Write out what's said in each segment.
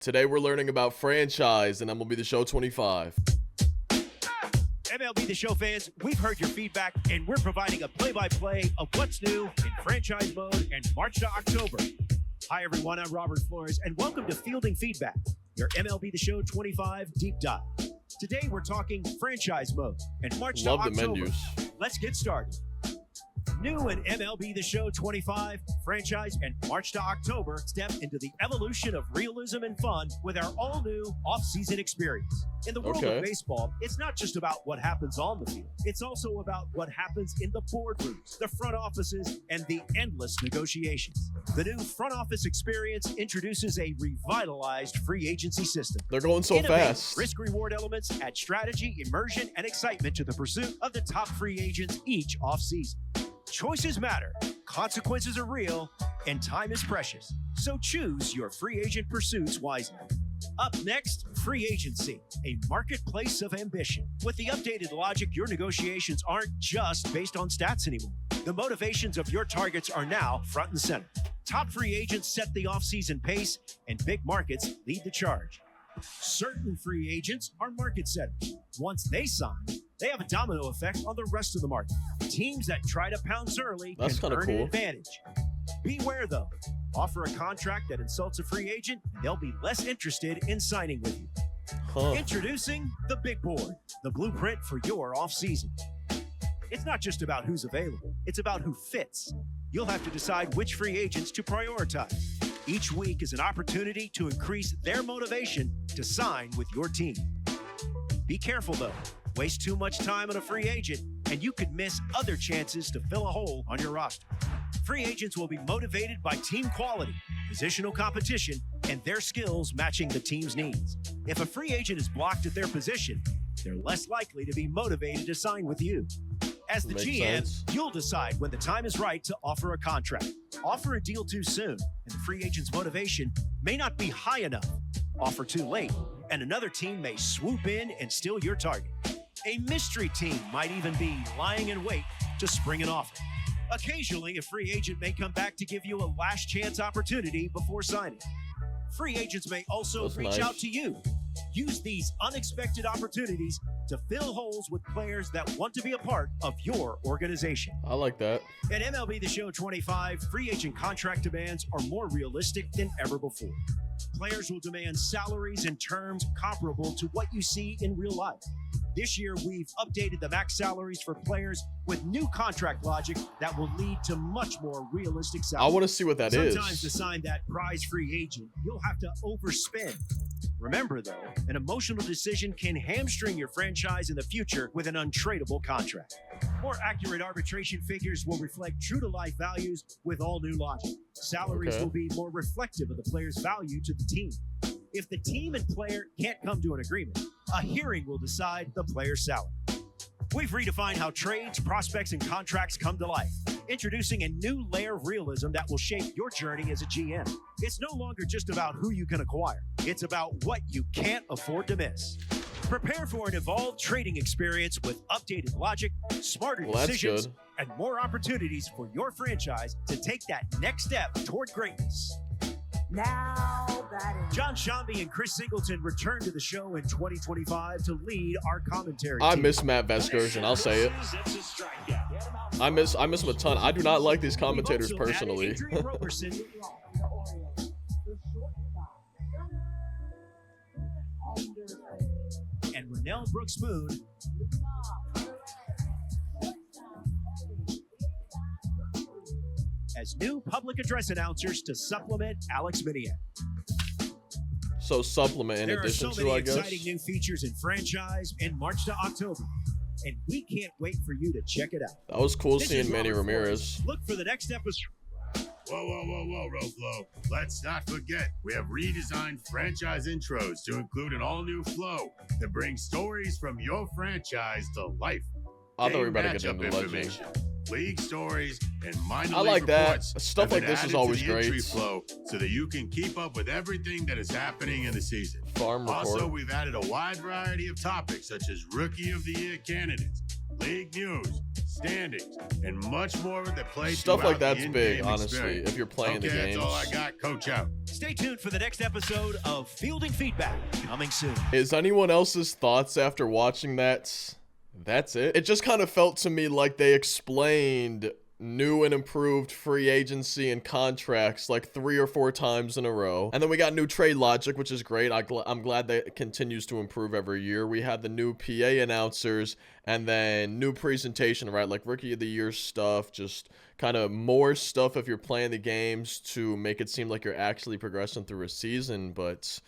Today we're learning about franchise and MLB The Show 25. MLB The Show fans, we've heard your feedback, and we're providing a play-by-play of what's new in franchise mode and March to October. Hi, everyone. I'm Robert Flores, and welcome to Fielding Feedback, your MLB The Show 25 deep dive. Today, we're talking franchise mode and March to October. Love the menus. Let's get started. New in MLB The Show 25, franchise, and March to October, step into the evolution of realism and fun with our all-new off-season experience. In the world of baseball, it's not just about what happens on the field. It's also about what happens in the boardrooms, the front offices, and the endless negotiations. The new front office experience introduces a revitalized free agency system. They're going so fast. Risk-reward elements add strategy, immersion, and excitement to the pursuit of the top free agents each offseason. Choices matter, consequences are real, and time is precious. So choose your free agent pursuits wisely. Up next, free agency, a marketplace of ambition. With the updated logic, your negotiations aren't just based on stats anymore. The motivations of your targets are now front and center. Top free agents set the offseason pace, and big markets lead the charge. Certain free agents are market setters. Once they sign, they have a domino effect on the rest of the market. Teams that try to pounce early can earn an advantage. Beware, though. Offer a contract that insults a free agent, and they'll be less interested in signing with you. Introducing the Big Board, the blueprint for your offseason. It's not just about who's available. It's about who fits. You'll have to decide which free agents to prioritize. Each week is an opportunity to increase their motivation to sign with your team. Be careful, though. Waste too much time on a free agent, and you could miss other chances to fill a hole on your roster. Free agents will be motivated by team quality, positional competition, and their skills matching the team's needs. If a free agent is blocked at their position, they're less likely to be motivated to sign with you. As the GM, you'll decide when the time is right to offer a contract. Offer a deal too soon, and the free agent's motivation may not be high enough. Offer too late, and another team may swoop in and steal your target. A mystery team might even be lying in wait to spring an offer. Occasionally, a free agent may come back to give you a last chance opportunity before signing. Free agents may also reach out to you. Use these unexpected opportunities to fill holes with players that want to be a part of your organization. I like that. At MLB The Show 25, free agent contract demands are more realistic than ever before. Players will demand salaries and terms comparable to what you see in real life. This year, we've updated the max salaries for players with new contract logic that will lead to much more realistic salaries. I want to see what that is. Sometimes to sign that prize free agent, you'll have to overspend. Remember, though, an emotional decision can hamstring your franchise in the future with an untradeable contract. More accurate arbitration figures will reflect true-to-life values with all new logic. Salaries will be more reflective of the player's value to the team. If the team and player can't come to an agreement, a hearing will decide the player's salary. We've redefined how trades, prospects, and contracts come to life, introducing a new layer of realism that will shape your journey as a GM. It's no longer just about who you can acquire. It's about what you can't afford to miss. Prepare for an evolved trading experience with updated logic, smarter decisions, and more opportunities for your franchise to take that next step toward greatness. Now that is John Shambi and Chris Singleton return to the show in 2025 to lead our commentary I team. miss Matt Vasgersian, I'll say it. I miss him a ton. I do not like these commentators personally. And Rennell Brooks Moon. As new public address announcers to supplement Alex Miniak. So supplement in addition to, I guess. There are so many exciting new features in franchise in March to October, and we can't wait for you to check it out. That was cool seeing Manny Ramirez. Look for the next episode. Whoa, Roflo. Let's not forget, we have redesigned franchise intros to include an all-new flow that brings stories from your franchise to life. I thought we were about to get into Legend. League stories, and minor I like league that. reports Stuff like this is always great. Entry flow so that you can keep up with everything that is happening in the season. Farm report. Also, we've added a wide variety of topics such as Rookie of the Year candidates, league news, standings, and much more that play Stuff like throughout that's the big, in-game honestly, experience. if you're playing the Okay, games. that's all I got. Coach out. Stay tuned for the next episode of Fielding Feedback, coming soon. Is anyone else's thoughts after watching that? That's it. It just kind of felt to me like they explained new and improved free agency and contracts like 3 or 4 times in a row. And then we got new trade logic, which is great. I'm glad that it continues to improve every year. We had the new PA announcers and then new presentation, right? Like Rookie of the Year stuff, just kind of more stuff if you're playing the games to make it seem like you're actually progressing through a season. But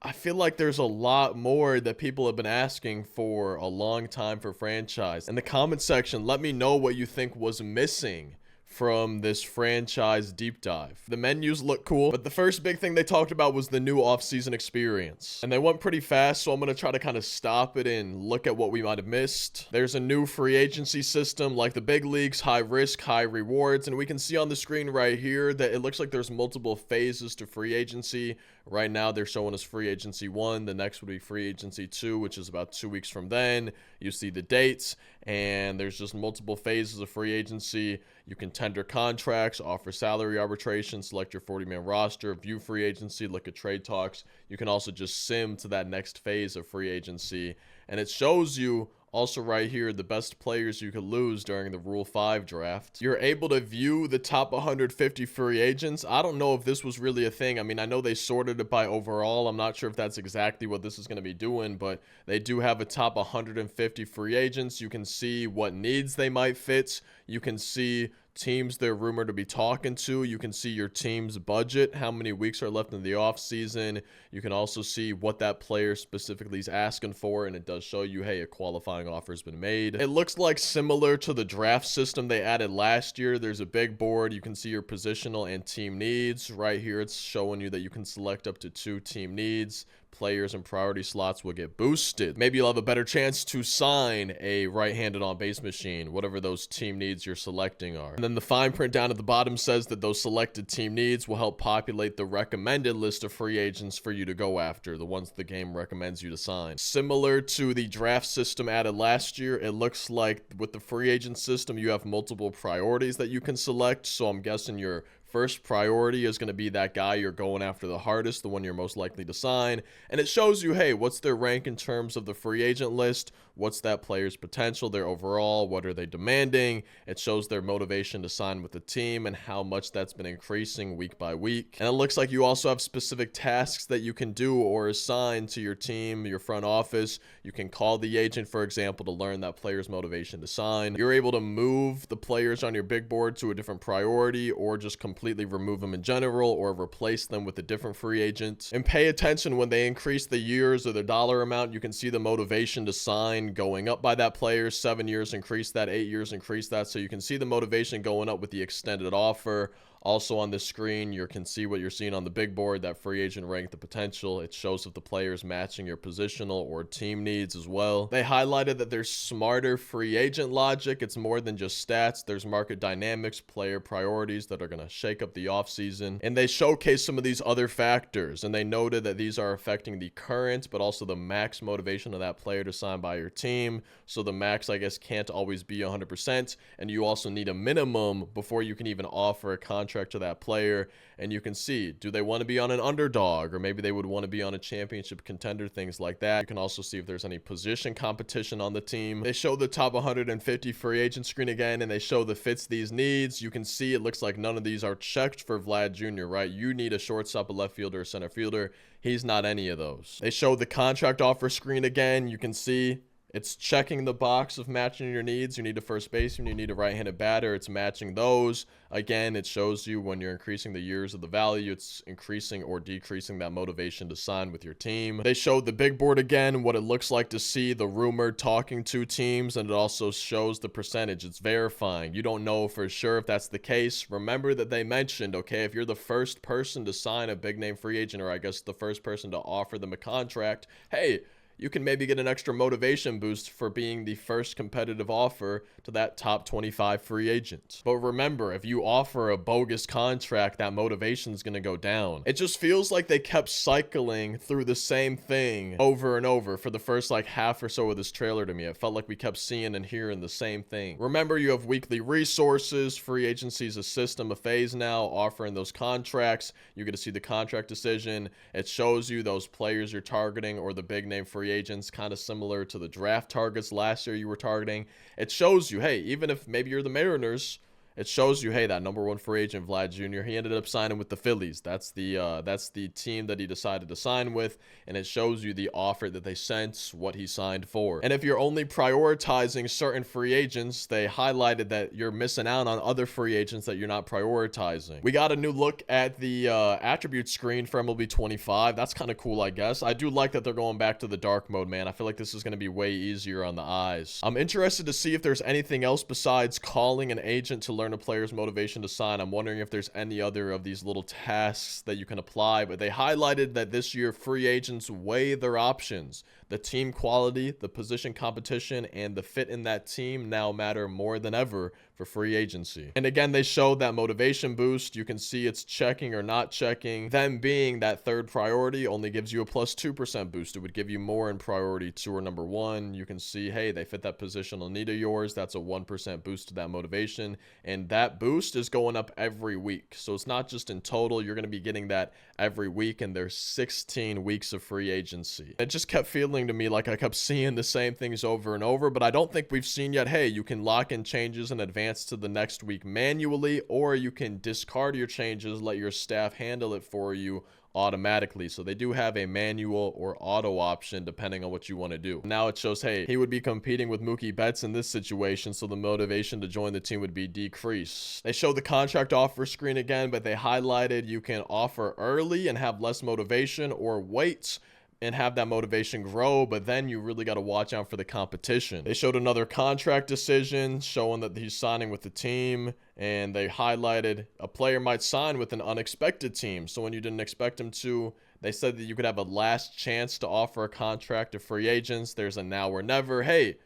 I feel like there's a lot more that people have been asking for a long time for franchise. In the comment section, let me know what you think was missing from this franchise deep dive. The menus look cool, but the first big thing they talked about was the new offseason experience. And they went pretty fast, so I'm going to try to kind of stop it and look at what we might have missed. There's a new free agency system like the big leagues, high risk, high rewards, and we can see on the screen right here that it looks like there's multiple phases to free agency. Right now, they're showing us free agency 1. The next would be free agency 2, which is about 2 weeks from then. You see the dates, and there's just multiple phases of free agency. You can tender contracts, offer salary arbitration, select your 40-man roster, view free agency, look at trade talks. You can also just sim to that next phase of free agency. And it shows you also right here the best players you could lose during the Rule 5 draft. You're able to view the top 150 free agents. I don't know if this was really a thing. I mean, I know they sorted it by overall. I'm not sure if that's exactly what this is going to be doing, but they do have a top 150 free agents. You can see what needs they might fit. You can see teams they're rumored to be talking to. You can see your team's budget, how many weeks are left in the offseason. You can also see what that player specifically is asking for, and it does show you, hey, a qualifying offer has been made. It looks like similar to the draft system they added last year. There's a big board. You can see your positional and team needs. Right here, it's showing you that you can select up to 2 team needs. Players and priority slots will get boosted. Maybe you'll have a better chance to sign a right-handed on-base machine, whatever those team needs you're selecting are. And then the fine print down at the bottom says that those selected team needs will help populate the recommended list of free agents for you to go after, the ones the game recommends you to sign. Similar to the draft system added last year, it looks like with the free agent system, you have multiple priorities that you can select. So I'm guessing your first priority is going to be that guy you're going after the hardest, the one you're most likely to sign. And it shows you, hey, what's their rank in terms of the free agent list? What's that player's potential, their overall? What are they demanding? It shows their motivation to sign with the team and how much that's been increasing week by week. And it looks like you also have specific tasks that you can do or assign to your team, your front office. You can call the agent, for example, to learn that player's motivation to sign. You're able to move the players on your big board to a different priority or just completely remove them in general or replace them with a different free agent. And pay attention when they increase the years or the dollar amount. You can see the motivation to sign going up by that player. 7 years increase that, 8 years increase that. So you can see the motivation going up with the extended offer. Also on the screen, you can see what you're seeing on the big board, that free agent rank, the potential. It shows if the player's matching your positional or team needs as well. They highlighted that there's smarter free agent logic. It's more than just stats. There's market dynamics, player priorities that are going to shake up the offseason. And they showcase some of these other factors. And they noted that these are affecting the current, but also the max motivation of that player to sign by your team. So the max, I guess, can't always be 100%. And you also need a minimum before you can even offer a contract to that player. And you can see, do they want to be on an underdog, or maybe they would want to be on a championship contender, things like that. You can also see if there's any position competition on the team. They show the top 150 free agent screen again, and they show the fits these needs. You can see it looks like none of these are checked for Vlad Jr., right? You need a shortstop, a left fielder, a center fielder. He's not any of those. They show the contract offer screen again. You can see it's checking the box of matching your needs. You need a first baseman, you need a right-handed batter. It's matching those. Again, it shows you when you're increasing the years of the value, it's increasing or decreasing that motivation to sign with your team. They showed the big board again, what it looks like to see the rumored talking to teams, and it also shows the percentage. It's verifying. You don't know for sure if that's the case. Remember that they mentioned, okay, if you're the first person to sign a big-name free agent, or I guess the first person to offer them a contract, hey, you can maybe get an extra motivation boost for being the first competitive offer to that top 25 free agent. But remember, if you offer a bogus contract, that motivation is going to go down. It just feels like they kept cycling through the same thing over and over for the first like half or so of this trailer to me. It felt like we kept seeing and hearing the same thing. Remember, you have weekly resources. Free agency is a system, a phase now, offering those contracts. You get to see the contract decision. It shows you those players you're targeting or the big name free agents, kind of similar to the draft targets last year you were targeting. It shows you, hey, even if maybe you're the Mariners, it shows you, hey, that number 1 free agent, Vlad Jr., he ended up signing with the Phillies. That's the team that he decided to sign with, and it shows you the offer that they sent, what he signed for. And if you're only prioritizing certain free agents, they highlighted that you're missing out on other free agents that you're not prioritizing. We got a new look at the attribute screen for MLB 25. That's kind of cool, I guess. I do like that they're going back to the dark mode, man. I feel like this is going to be way easier on the eyes. I'm interested to see if there's anything else besides calling an agent to learn a player's motivation to sign. I'm wondering if there's any other of these little tasks that you can apply, but they highlighted that this year free agents weigh their options. The team quality, the position competition, and the fit in that team now matter more than ever for free agency. And again, they showed that motivation boost. You can see it's checking or not checking. Them being that third priority only gives you a plus 2% boost. It would give you more in priority 2 or number 1. You can see, hey, they fit that positional need of yours. That's a 1% boost to that motivation. And that boost is going up every week. So it's not just in total. You're going to be getting that every week, and there's 16 weeks of free agency. It just kept feeling to me like I kept seeing the same things over and over, but I don't think we've seen yet, hey, you can lock in changes in advance to the next week manually, or you can discard your changes, let your staff handle it for you automatically. So they do have a manual or auto option depending on what you want to do. Now it shows, hey, he would be competing with Mookie Betts in this situation, so the motivation to join the team would be decreased. They show the contract offer screen again, but they highlighted you can offer early and have less motivation, or wait and have that motivation grow, but then you really got to watch out for the competition. They showed another contract decision showing that he's signing with the team, and they highlighted a player might sign with an unexpected team. So when you didn't expect him to, they said that you could have a last chance to offer a contract to free agents. There's a now or never. Hey,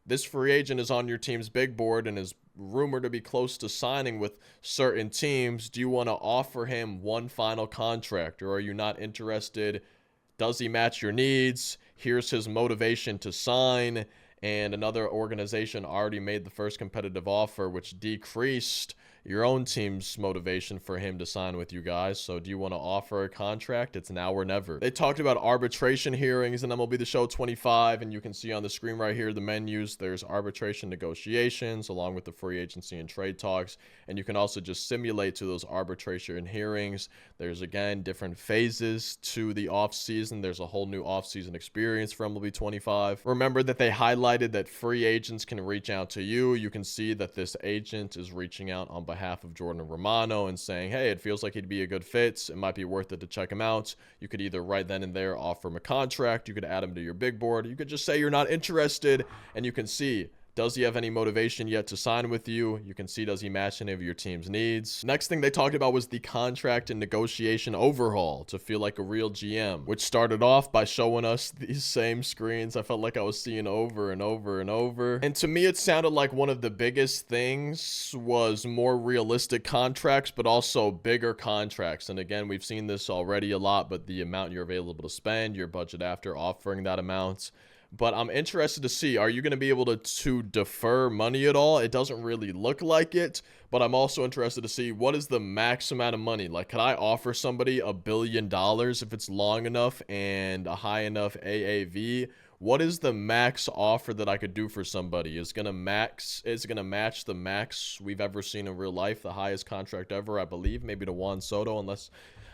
this free agent is on your team's big board and is rumored to be close to signing with certain teams. Do you want to offer him one final contract, or are you not interested? Does he match your needs? Here's his motivation to sign. And another organization already made the first competitive offer, which decreased your own team's motivation for him to sign with you guys. So do you want to offer a contract? It's now or never. They talked about arbitration hearings in MLB The Show 25, and you can see on the screen right here the menus. There's arbitration negotiations along with the free agency and trade talks, and you can also just simulate to those arbitration hearings. There's again different phases to the offseason. There's a whole new offseason experience for MLB 25. Remember that they highlighted that free agents can reach out to you. You can see that this agent is reaching out on behalf of Jordan Romano and saying, hey, it feels like he'd be a good fit. It might be worth it to check him out. You could either right then and there offer him a contract. You could add him to your big board. You could just say you're not interested, and you can see, does he have any motivation yet to sign with you? You can see, does he match any of your team's needs? Next thing they talked about was the contract and negotiation overhaul to feel like a real GM, which started off by showing us these same screens I felt like I was seeing over and over and over. And to me, it sounded like one of the biggest things was more realistic contracts, but also bigger contracts. And again, we've seen this already a lot, but the amount you're available to spend, your budget after offering that amount. But I'm interested to see, are you going to be able to defer money at all? It doesn't really look like it, but I'm also interested to see what is the max amount of money. Like, could I offer somebody $1 billion if it's long enough and a high enough AAV? What is the max offer that I could do for somebody? Is it going to match the max we've ever seen in real life, the highest contract ever, I believe, maybe to Juan Soto, unless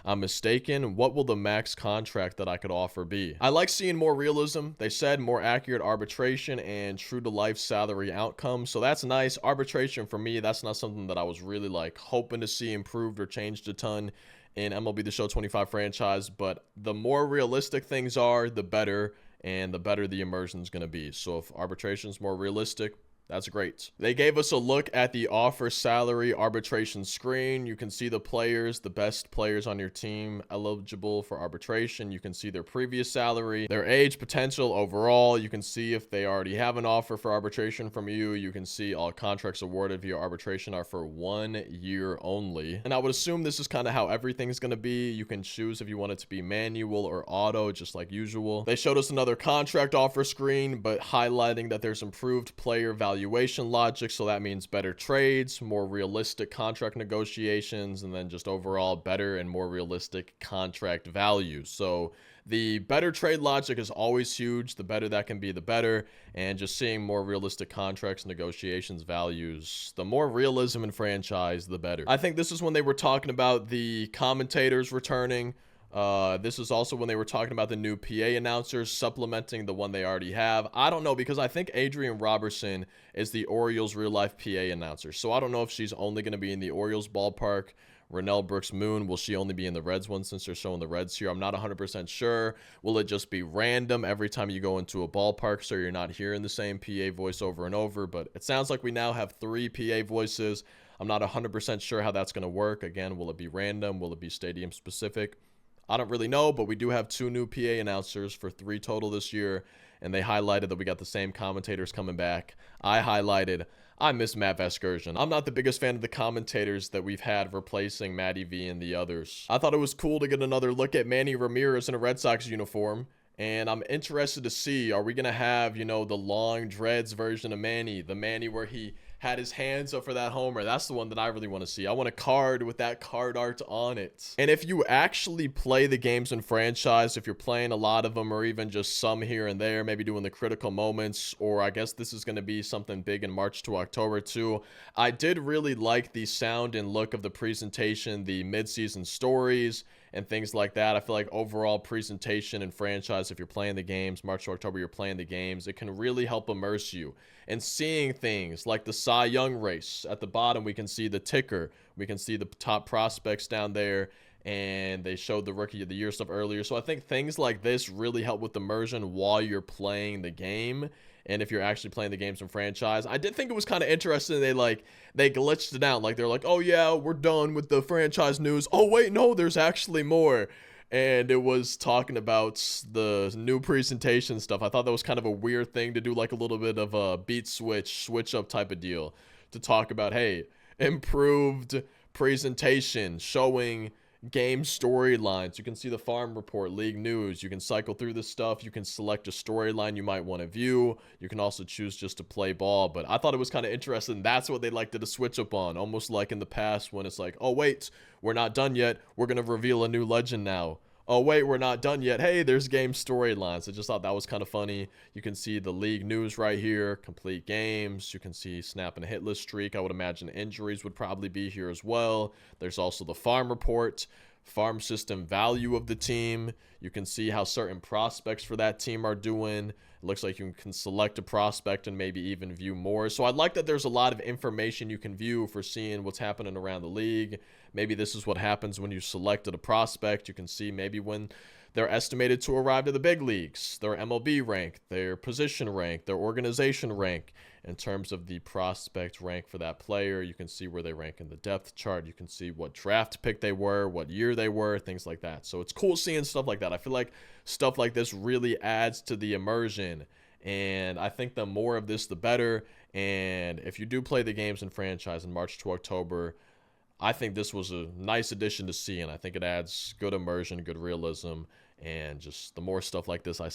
I'm mistaken. What will the max contract that I could offer be? I like seeing more realism. They said more accurate arbitration and true to life salary outcomes. So that's nice. Arbitration for me, that's not something that I was really like hoping to see improved or changed a ton in MLB The Show 25 franchise. But the more realistic things are, the better, and the better the immersion is going to be. So if arbitration is more realistic, That's great. They gave us a look at the offer salary arbitration screen. You can see the players, the best players on your team eligible for arbitration. You can see their previous salary, their age, potential, overall. You can see if they already have an offer for arbitration from you. You can see all contracts awarded via arbitration are for 1 year only. And I would assume this is kind of how everything's going to be. You can choose if you want it to be manual or auto, just like usual. They showed us another contract offer screen, but highlighting that there's improved player valuation logic, so that means better trades, more realistic contract negotiations, and then just overall better and more realistic contract values. So the better trade logic is always huge. The better that can be, the better. And just seeing more realistic contracts, negotiations, values, the more realism in franchise, the better. I think this is when they were talking about the commentators returning. This is also when they were talking about the new PA announcers supplementing the one they already have. I don't know, because I think Adrian Robertson is the Orioles real life PA announcer. So I don't know if she's only going to be in the Orioles ballpark. Renell Brooks Moon, will she only be in the Reds one since they're showing the Reds here? I'm not 100% sure. Will it just be random every time you go into a ballpark so you're not hearing the same PA voice over and over? But it sounds like we now have 3 PA voices. I'm not 100% sure how that's going to work. Again, will it be random? Will it be stadium specific? I don't really know, but we do have 2 new PA announcers for 3 total this year, and they highlighted that we got the same commentators coming back. I highlighted, I miss Matt Vasgersian. I'm not the biggest fan of the commentators that we've had replacing Matty V and the others. I thought it was cool to get another look at Manny Ramirez in a Red Sox uniform, and I'm interested to see, are we going to have, you know, the long dreads version of Manny, the Manny where he had his hands up for that homer? That's the one that I really want to see. I want a card with that card art on it. And if you actually play the games in franchise, if you're playing a lot of them or even just some here and there, maybe doing the critical moments, or I guess this is going to be something big in March to October too. I did really like the sound and look of the presentation, the mid-season stories and things like that. I feel like overall presentation and franchise, if you're playing the games, March to October, you're playing the games, it can really help immerse you. And seeing things like the Cy Young race, at the bottom we can see the ticker, we can see the top prospects down there, and they showed the Rookie of the Year stuff earlier. So I think things like this really help with immersion while you're playing the game. And if you're actually playing the games from franchise, I did think it was kind of interesting. They glitched it out. Like, they're like, oh yeah, we're done with the franchise news. Oh wait, no, there's actually more. And it was talking about the new presentation stuff. I thought that was kind of a weird thing to do, like a little bit of a beat switch up type of deal, to talk about, hey, improved presentation, showing game storylines. You can see the farm report, league news. You can cycle through this stuff. You can select a storyline you might want to view. You can also choose just to play ball. But I thought it was kind of interesting. That's what they like to switch up on, almost like in the past when it's like, oh wait, we're not done yet, we're gonna reveal a new legend now. Oh wait, we're not done yet, hey, there's game storylines. I just thought that was kind of funny. You can see the league news right here, complete games. You can see snap and hit list streak. I would imagine injuries would probably be here as well. There's also the farm report, farm system value of the team. You can see how certain prospects for that team are doing. It looks like you can select a prospect and maybe even view more. So I like that there's a lot of information you can view for seeing what's happening around the league. Maybe this is what happens when you selected a prospect. You can see maybe when they're estimated to arrive to the big leagues, their MLB rank, their position rank, their organization rank. In terms of the prospect rank for that player, you can see where they rank in the depth chart. You can see what draft pick they were, what year they were, things like that. So it's cool seeing stuff like that. I feel like stuff like this really adds to the immersion, and I think the more of this, the better. And if you do play the games in franchise in March to October, I think this was a nice addition to see, and I think it adds good immersion, good realism, and just the more stuff like this, I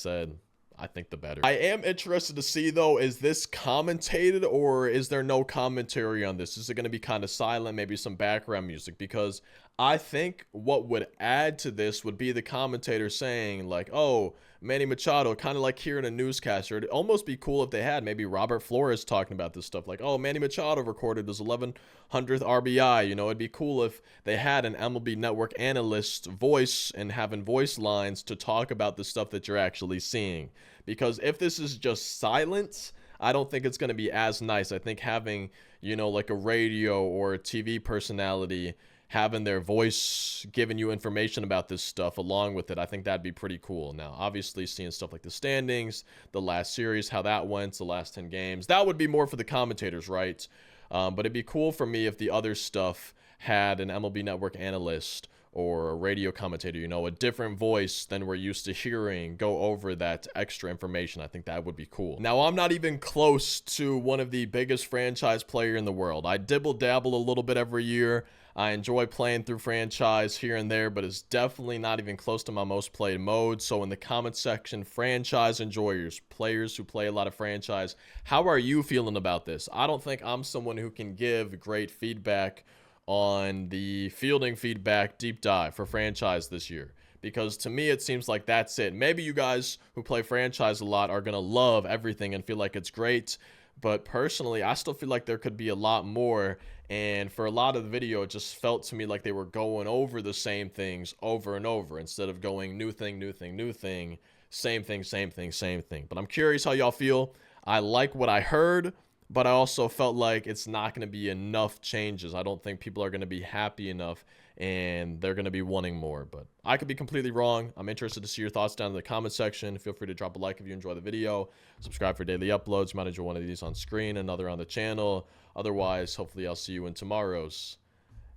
think the better. I am interested to see, though, is this commentated or is there no commentary on this? Is it going to be kind of silent, maybe some background music? Because I think what would add to this would be the commentator saying, like, oh, Manny Machado, kind of like hearing a newscaster. It'd almost be cool if they had maybe Robert Flores talking about this stuff. Like, oh, Manny Machado recorded his 1100th RBI. You know, it'd be cool if they had an MLB Network analyst voice and having voice lines to talk about the stuff that you're actually seeing. Because if this is just silence, I don't think it's going to be as nice. I think having, you know, like a radio or a TV personality having their voice giving you information about this stuff along with it, I think that'd be pretty cool. Now, obviously, seeing stuff like the standings, the last series, how that went, the last 10 games, that would be more for the commentators, right? But it'd be cool for me if the other stuff had an MLB Network analyst or a radio commentator, you know, a different voice than we're used to hearing, go over that extra information. I think that would be cool. Now, I'm not even close to one of the biggest franchise player in the world. I dibble dabble a little bit every year. I enjoy playing through franchise here and there, but it's definitely not even close to my most played mode. So in the comment section, franchise enjoyers, players who play a lot of franchise, how are you feeling about this? I don't think I'm someone who can give great feedback on the fielding feedback deep dive for franchise this year, because to me it seems like that's it. Maybe you guys who play franchise a lot are gonna love everything and feel like it's great, but personally I still feel like there could be a lot more. And for a lot of the video, it just felt to me like they were going over the same things over and over instead of going new thing, new thing, new thing, same thing, same thing, same thing. But I'm curious how y'all feel. I like what I heard, but I also felt like it's not going to be enough changes. I don't think people are going to be happy enough, and they're going to be wanting more. But I could be completely wrong. I'm interested to see your thoughts down in the comment section. Feel free to drop a like if you enjoy the video. Subscribe for daily uploads. You might enjoy one of these on screen, another on the channel. Otherwise, hopefully I'll see you in tomorrow's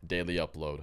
daily upload.